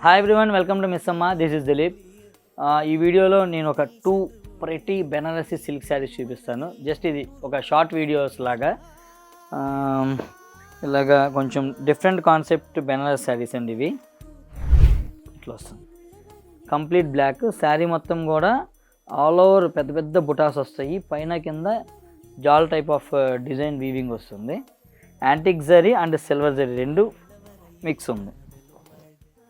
Hi everyone, welcome to Miss Amma. This is Dileep. ఈ వీడియోలో నేను ఒక 2 ప్రెటీ బెనారసీ సిల్క్ శారీస్ చూపిస్తాను. జస్ట్ ఇది ఒక షార్ట్ వీడియోస్ లాగా, ఇలాగా కొంచెం డిఫరెంట్ కాన్సెప్ట్ బెనారస్ శారీస్ అండి ఇవి. ఇట్లా వస్తుంది కంప్లీట్ బ్లాక్ శారీ మొత్తం కూడా ఆల్ ఓవర్ పెద్ద పెద్ద బుటాస్ వస్తాయి. పైన కింద జాల్ టైప్ ఆఫ్ డిజైన్ వీవింగ్ వస్తుంది. Antique zari and silver zari రెండు మిక్స్ ఉంది.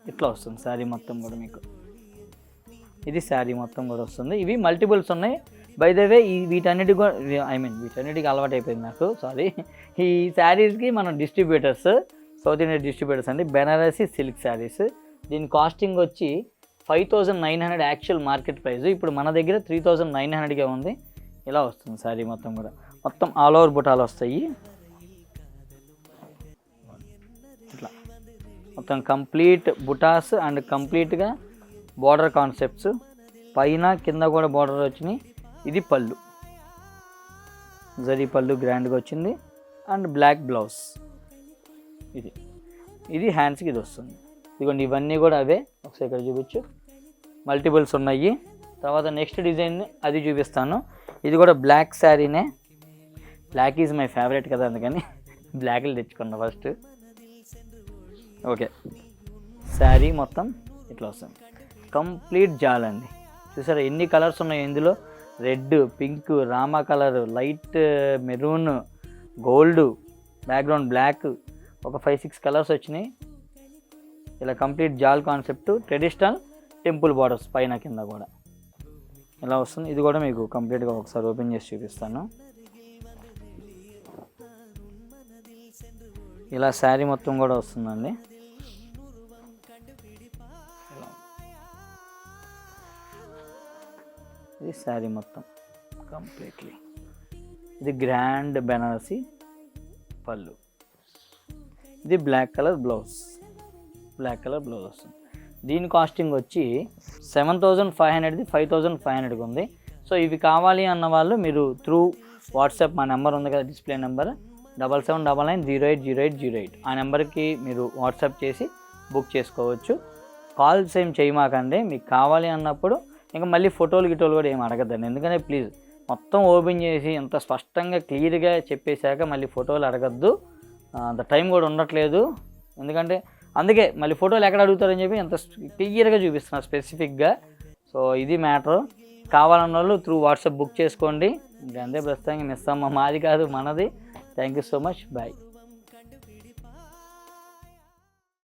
ఇట్లా వస్తుంది శారీ మొత్తం కూడా మీకు. ఇది శారీ మొత్తం కూడా వస్తుంది. ఇవి మల్టిపుల్స్ ఉన్నాయి. బై ద వే వీటన్నిటికి కూడా వీటన్నిటికి అలవాటు అయిపోయింది నాకు, సారీ. ఈ శారీస్కి మనం డిస్ట్రిబ్యూటర్స్, సౌత్ ఇండియా డిస్ట్రిబ్యూటర్స్ అండి. బెనారసీ సిల్క్ శారీస్. దీని కాస్టింగ్ వచ్చి 5900 యాక్చువల్ మార్కెట్ ప్రైస్. ఇప్పుడు మన దగ్గర 3900గా ఉంది. ఇలా వస్తుంది శారీ మొత్తం కూడా. మొత్తం ఆల్ ఓవర్ బుటాలు వస్తాయి. ఇట్లా మొత్తం కంప్లీట్ బుటాస్ అండ్ కంప్లీట్గా బార్డర్ కాన్సెప్ట్స్. పైన కింద కూడా బార్డర్ వచ్చినాయి. ఇది పళ్ళు, జరీ పళ్ళు గ్రాండ్గా వచ్చింది అండ్ బ్లాక్ బ్లౌజ్. ఇది హ్యాండ్స్కి ఇది వస్తుంది. ఇదిగోండి, ఇవన్నీ కూడా అవే. ఒకసారి ఇక్కడ చూపించు, మల్టిపుల్స్ ఉన్నాయి. తర్వాత నెక్స్ట్ డిజైన్ అది చూపిస్తాను. ఇది కూడా బ్లాక్ శారీనే. బ్లాక్ ఈజ్ మై ఫేవరెట్ కదా, అందుకని బ్లాక్లు తెచ్చుకున్నా ఫస్ట్. ఓకే, శారీ మొత్తం ఇట్లా వస్తుంది. కంప్లీట్ జాల్ అండి. చూసారా ఎన్ని కలర్స్ ఉన్నాయి ఇందులో? రెడ్, పింక్, రామా colour, light maroon, gold, background black, ఒక 5-6 కలర్స్ వచ్చినాయి. ఇలా కంప్లీట్ జాల్ కాన్సెప్ట్, ట్రెడిషనల్ టెంపుల్ బార్డర్స్ పైన కింద కూడా ఇలా వస్తుంది. ఇది కూడా మీకు కంప్లీట్గా ఒకసారి ఓపెన్ చేసి చూపిస్తాను. ఇలా శారీ మొత్తం కూడా వస్తుందండి. ఇది శారీ మొత్తం కంప్లీట్లీ. ఇది గ్రాండ్ బెనారసీ పళ్ళు. ఇది బ్లాక్ కలర్ బ్లౌజ్ వస్తుంది. దీని కాస్టింగ్ వచ్చి 7500ది 5500కి ఉంది. సో ఇవి కావాలి అన్న వాళ్ళు మీరు త్రూ వాట్సాప్, మా నెంబర్ ఉంది కదా డిస్ప్లే నెంబర్ 7799080808, ఆ నెంబర్కి మీరు వాట్సాప్ చేసి బుక్ చేసుకోవచ్చు. కాల్స్ ఏం చేయమాకండి. మీకు కావాలి అన్నప్పుడు ఇంకా మళ్ళీ ఫోటోలు కూడా ఏం అడగద్దండి. ఎందుకంటే ప్లీజ్ మొత్తం ఓపెన్ చేసి ఎంత స్పష్టంగా క్లియర్గా చెప్పేశాక మళ్ళీ ఫోటోలు అడగద్దు. అంత టైం కూడా ఉండట్లేదు. ఎందుకంటే అందుకే మళ్ళీ ఫోటోలు ఎక్కడ అడుగుతారని చెప్పి ఎంత క్లియర్గా చూపిస్తున్నారు స్పెసిఫిక్గా. సో ఇది మ్యాటర్. కావాలన్న వాళ్ళు త్రూ వాట్సాప్ బుక్ చేసుకోండి. ఇంకా అంతే, ప్రస్తుతానికి మిస్ అమ్మ మాది కాదు మనది. Thank you so much. Bye.